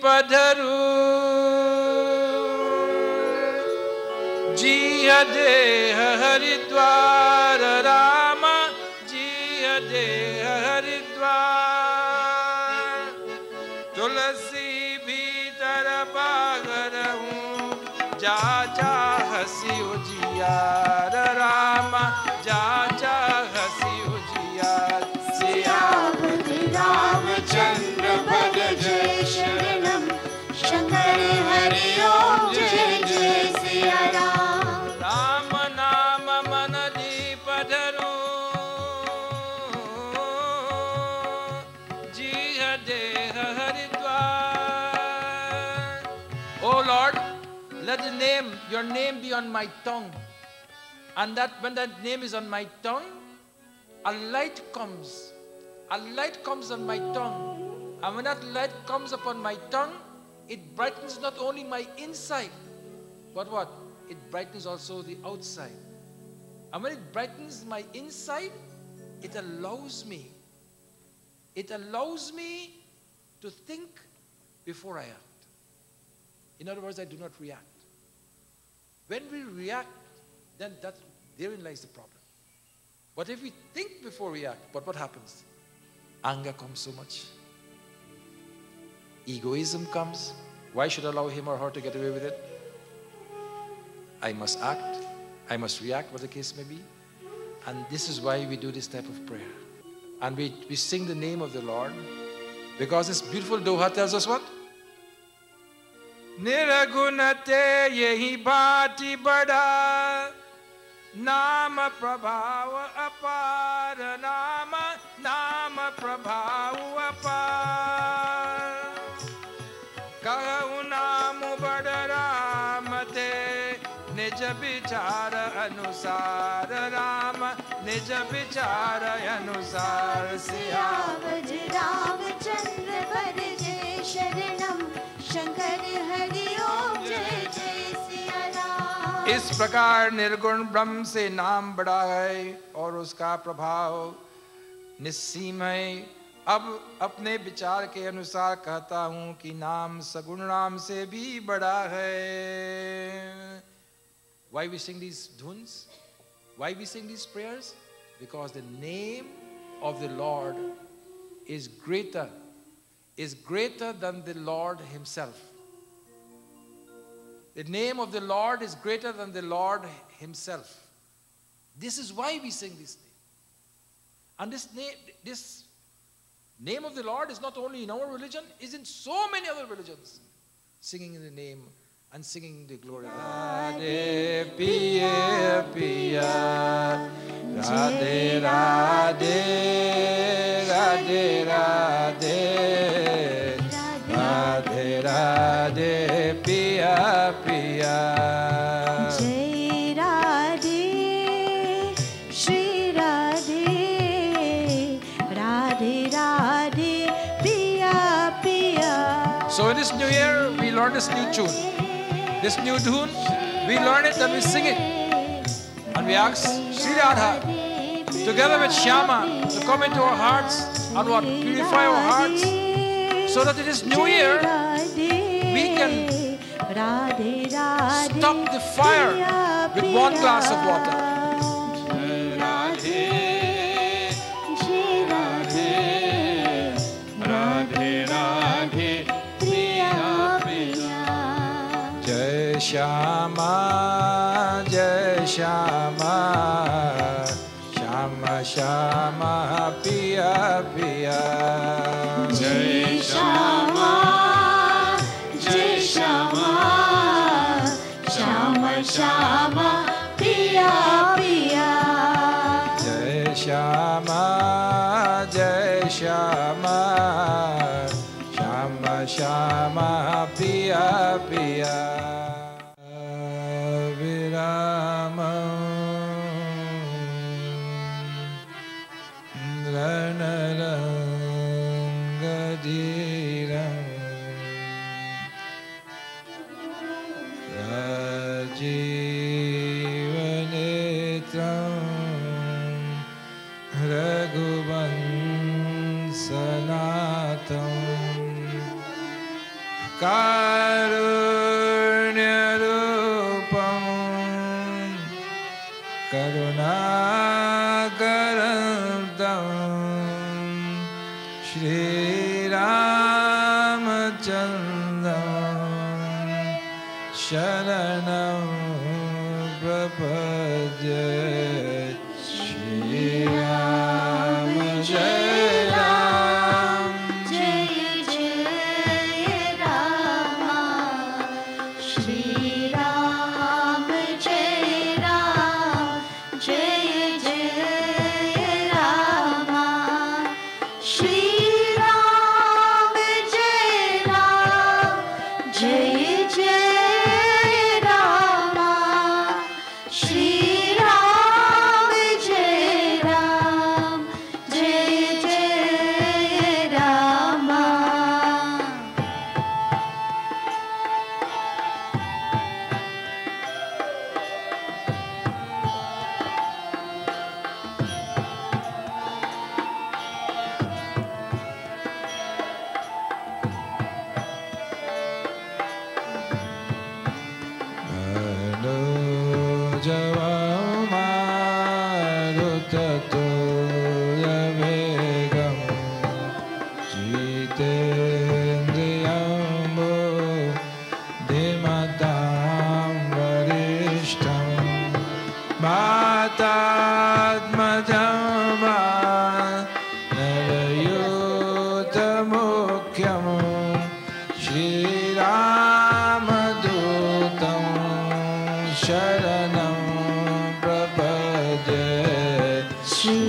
पधरू जिय देह हरिद्वार राम जिय देह हरिद्वार तुलसी भीतर बागर हूँ जा जा हसी उजियार राम जा जा हसी उजियार सियावति रामचंद्र भज जय शरणम शंकर हरि ओम जय जय सिया राम। राम नाम मन दीप धरू जिह देह Haridwar. Oh Lord, let the name, your name be on my tongue, and that when that name is on my tongue, a light comes on my tongue, and when that light comes upon my tongue, it brightens not only my inside, but what? It brightens also the outside. And when it brightens my inside, it allows me to think before I act. In other words, I do not react. When we react, then therein lies the problem. But if we think before we act, but what happens? Anger comes so much. Egoism comes. Why should I allow him or her to get away with it? I must act. I must react, what the case may be. And this is why we do this type of prayer. And we sing the name of the Lord. Because this beautiful doha tells us what? Niragunate yehi bhati bada Nama prabhava apar Nama prabhava apar Kahu namu bada ramate Nij bichara anusar Rama Nij bichara anusar सियावत Ramchandra भज जय शरणम शंकर हरि ओम जय जय सिया राम। इस प्रकार निर्गुण ब्रह्म से नाम बड़ा है और उसका प्रभाव निस्सीम है। अब अपने विचार के अनुसार कहता हूँ कि नाम सगुण नाम से भी बड़ा है। Why we sing these dhuns? Why we sing these prayers? Because the name of the Lord is greater than the Lord himself. The name of the Lord is greater than the Lord himself. This is why we sing this name. And this name of the Lord is not only in our religion, it's in so many other religions. Singing in the name and singing the glory. Radhe Piya Piya, Radhe Radhe, Radhe Radhe, Radhe Radhe Piya Piya. जय राधे श्री राधे राधे राधे पिया पिया। So in this new year, we learn this new tune, this new tune. We learn it and we sing it. And we ask Sri Radha, together with Shyama, to come into our hearts and what? Purify our hearts, so that in this new year, we can stop the fire with one glass of water. Jai Shama, Jai Shama, Shama Shama, Piya Piya. जय श्यामा जय श्यामा श्याम श्यामा पिया पिया। Jai Shama, Jai Shama, Shama Shama, Piya Piya. Virama Ranarangadiram Rajivanetram Raghuvansanatam कारुण्यरूपं करुणाकरं श्रीरामचन्द्रं शरणं प्रपद्ये श्रीराम जय राम जय जय राम श्री राम जय राम जय जय राम श्री राम जय राम जय जय राम श्री राम जय राम जय जय राम मनोजवमारुततुल्यवेगं जितेन्द्रियं बुद्धिमतां वरिष्ठं वातात्मजं वानरयूथमुख्यं श्रीरामदूतं शरणं प्रपद्ये श्री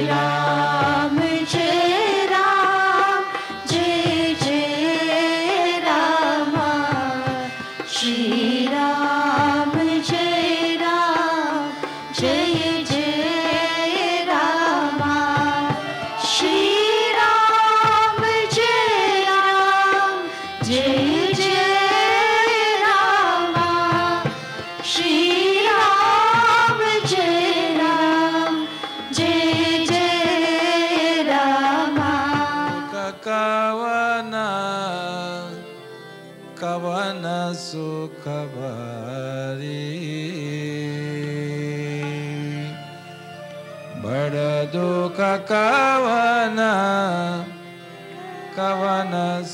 राम जय राम जय जय राम श्री राम जय राम जय जय राम श्री राम जय राम जय जय राम श्री राम जय राम जय जय राम कवन सुख भरी बड़ दुख कवन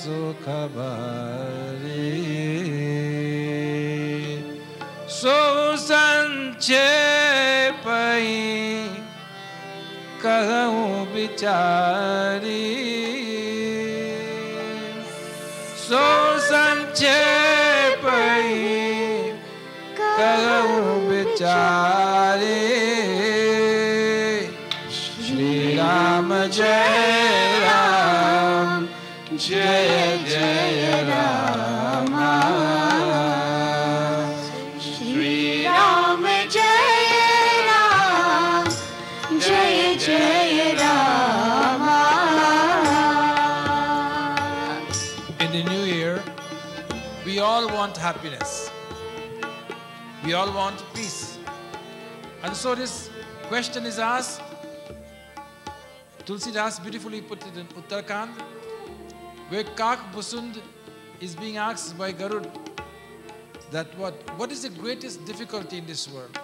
सुख भरी सो संक्षेप कहूँ बिचारी सो संक्षेप कहूँ बिचारी श्री राम जय राम जय जय राम श्री राम जय राम जय जय Ram In the new year, we all want happiness. We all want peace. And so this question is asked. Tulsidas beautifully put it in Uttarakhand, where Kak Busund is being asked by Garud that what is the greatest difficulty in this world?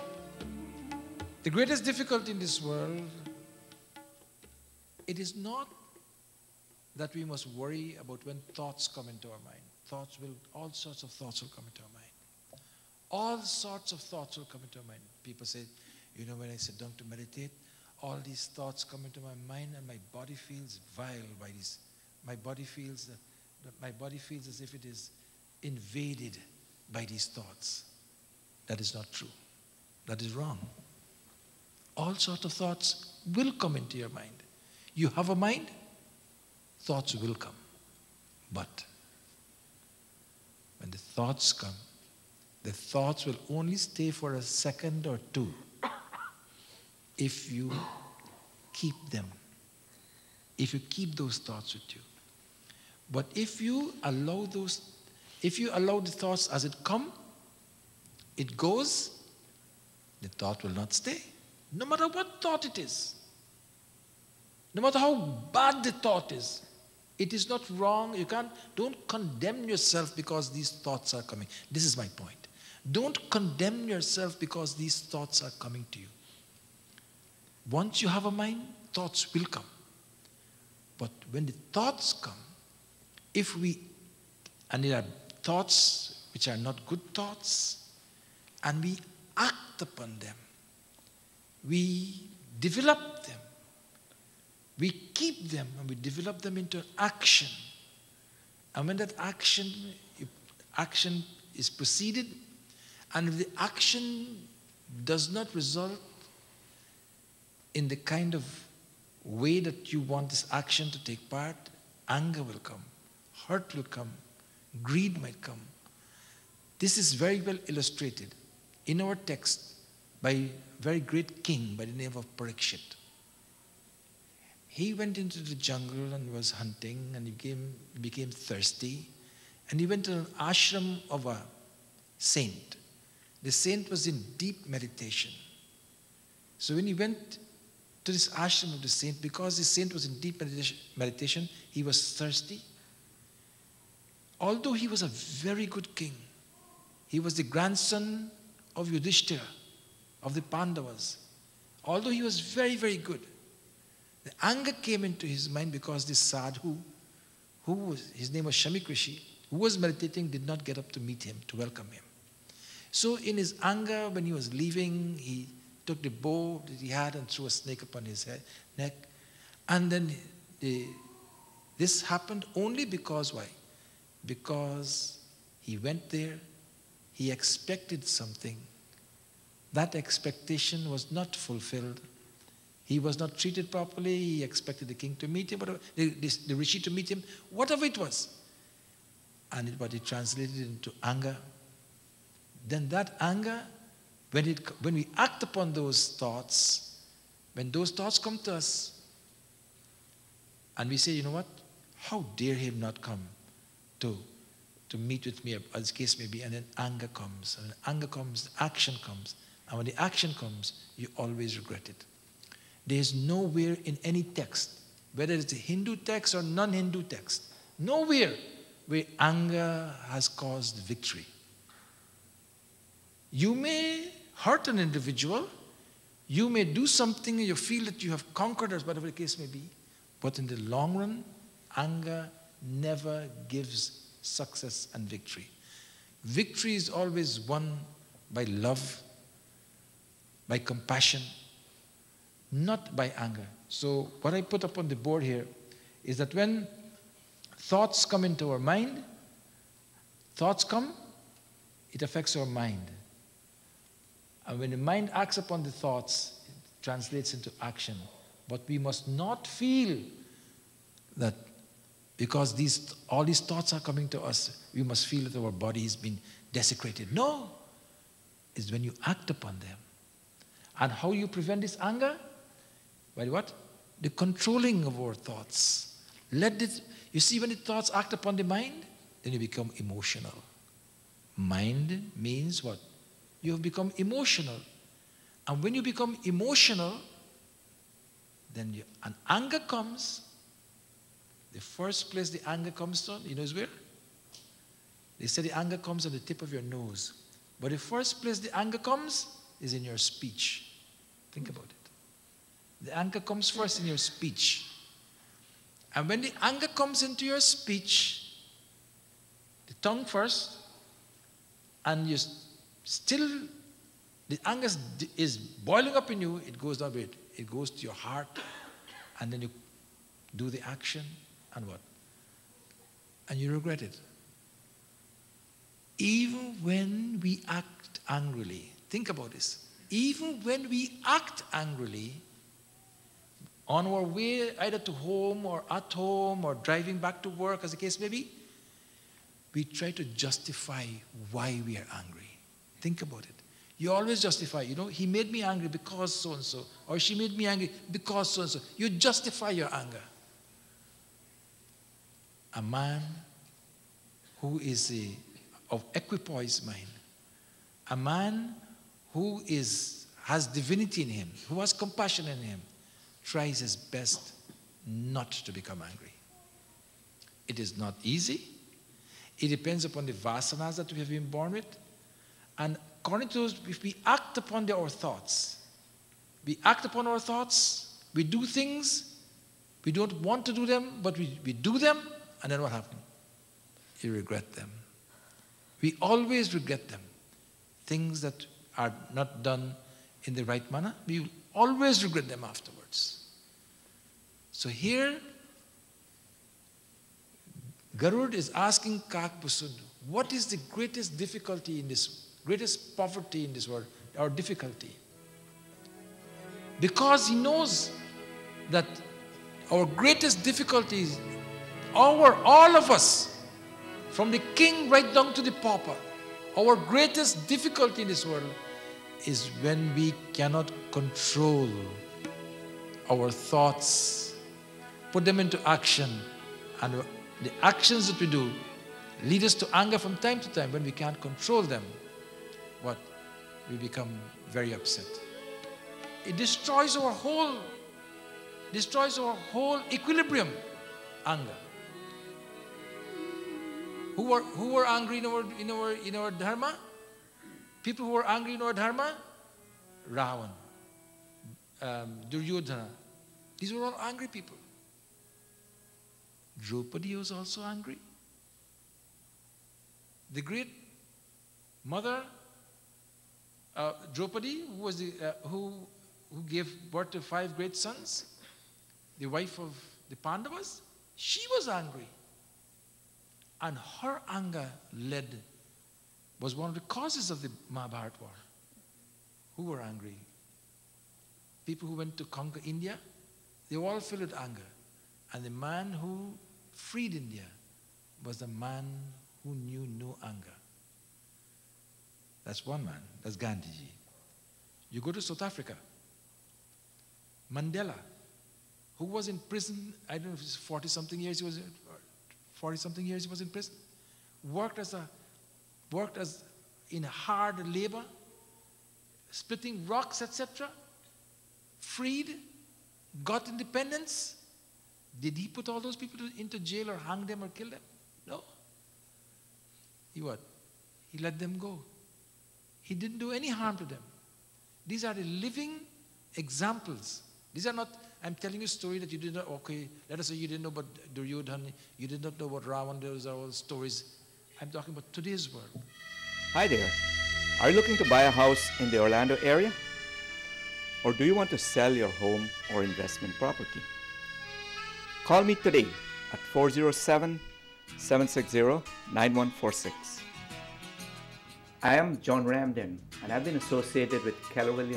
The greatest difficulty in this world, it is not that we must worry about when thoughts come into our mind. All sorts of thoughts will come into our mind. All sorts of thoughts will come into our mind. People say, when I sit down to meditate, all these thoughts come into my mind and my body feels vile by this. My body feels as if it is invaded by these thoughts. That is not true. That is wrong. All sorts of thoughts will come into your mind. You have a mind, thoughts will come. But when the thoughts come, the thoughts will only stay for a second or two if you keep them, if you keep those thoughts with you. But if you allow the thoughts as it come, it goes, the thought will not stay. No matter what thought it is, no matter how bad the thought is, It is not wrong. Don't condemn yourself because these thoughts are coming. This is my point. Don't condemn yourself because these thoughts are coming to you. Once you have a mind, thoughts will come. But when the thoughts come, and there are thoughts which are not good thoughts, and we act upon them, we develop them, we keep them, and we develop them into action. And when that action is proceeded, and if the action does not result in the kind of way that you want this action to take part, anger will come, hurt will come, greed might come. This is very well illustrated in our text by a very great king by the name of Parikshit. He went into the jungle and was hunting, and he became thirsty, and he went to an ashram of a saint. The saint was in deep meditation. So when he went to this ashram of the saint, because the saint was in deep meditation, he was thirsty. Although he was a very good king, he was the grandson of Yudhishthira, of the Pandavas. Although he was very, very good, the anger came into his mind because this sadhu, his name was Shamik Rishi, who was meditating, did not get up to meet him, to welcome him. So in his anger, when he was leaving, he took the bow that he had and threw a snake upon his neck. And then this happened only because why? Because he went there, he expected something. That expectation was not fulfilled. He was not treated properly. He expected the king to meet him, the rishi to meet him, whatever it was. But it translated into anger. Then that anger, when we act upon those thoughts, when those thoughts come to us, and we say, you know what? How dare him not come to meet with me, as the case may be, and then anger comes. And when anger comes, action comes. And when the action comes, you always regret it. There is nowhere in any text, whether it's a Hindu text or non-Hindu text, nowhere where anger has caused victory. You may hurt an individual, you may do something and you feel that you have conquered us, whatever the case may be, but in the long run, anger never gives success and victory. Victory is always won by love, by compassion, not by anger. So what I put up on the board here is that when thoughts come into our mind, it affects our mind. And when the mind acts upon the thoughts, it translates into action. But we must not feel that because all these thoughts are coming to us, we must feel that our body has been desecrated. No! It's when you act upon them. And how you prevent this anger? By what? The controlling of our thoughts. You see, when the thoughts act upon the mind, then you become emotional. Mind means what? You have become emotional. And when you become emotional, then an anger comes. The first place the anger comes from, you know is where? They say the anger comes on the tip of your nose. But the first place the anger comes is in your speech. Think about it. The anger comes first in your speech. And when the anger comes into your speech, the tongue first, and you still, the anger is boiling up in you, it goes down with it. It goes to your heart, and then you do the action, and what? And you regret it. Even when we act angrily, think about this. Even when we act angrily, on our way either to home or at home or driving back to work, as the case may be, we try to justify why we are angry. Think about it. You always justify, he made me angry because so-and-so, or she made me angry because so-and-so. You justify your anger. A man who is of equipoised mind, a man who has divinity in him, who has compassion in him, tries his best not to become angry. It is not easy. It depends upon the vasanas that we have been born with. And according to those, if we act upon our thoughts, we act upon our thoughts, we do things, we don't want to do them, but we do them, and then what happens? You regret them. We always regret them. Things that are not done in the right manner, we will always regret them afterwards. So here, Garud is asking Kakbusud, what is the greatest difficulty in this, greatest poverty in this world, our difficulty? Because he knows that our greatest difficulty is all of us, from the king right down to the pauper, our greatest difficulty in this world is when we cannot control our thoughts, put them into action, and the actions that we do lead us to anger from time to time. When we can't control them, what? We become very upset. It destroys our whole equilibrium, anger. Who were angry in our dharma? People who were angry in our dharma? Ravan, Duryodhana. These were all angry people. Draupadi was also angry. The great mother, Draupadi, who was who gave birth to 5 great sons, the wife of the Pandavas, she was angry. And her anger was one of the causes of the Mahabharata war. Who were angry? People who went to conquer India, they were all filled with anger. And the man who freed India was the man who knew no anger. That's one man, that's Gandhiji. You go to South Africa, Mandela, who was in prison, I don't know if it's 40-something years he was in prison, worked as in hard labor, splitting rocks, etc., freed, got independence. Did he put all those people into jail or hang them or kill them? No. He what? He let them go. He didn't do any harm to them. These are the living examples. These are not, I'm telling you a story that you did not, okay, let us say you didn't know about Duryodhana, you did not know about Ravan, those are all stories. I'm talking about today's world. Hi there. Are you looking to buy a house in the Orlando area? Or do you want to sell your home or investment property? Call me today at 407-760-9146. I am John Ramden, and I've been associated with Keller Williams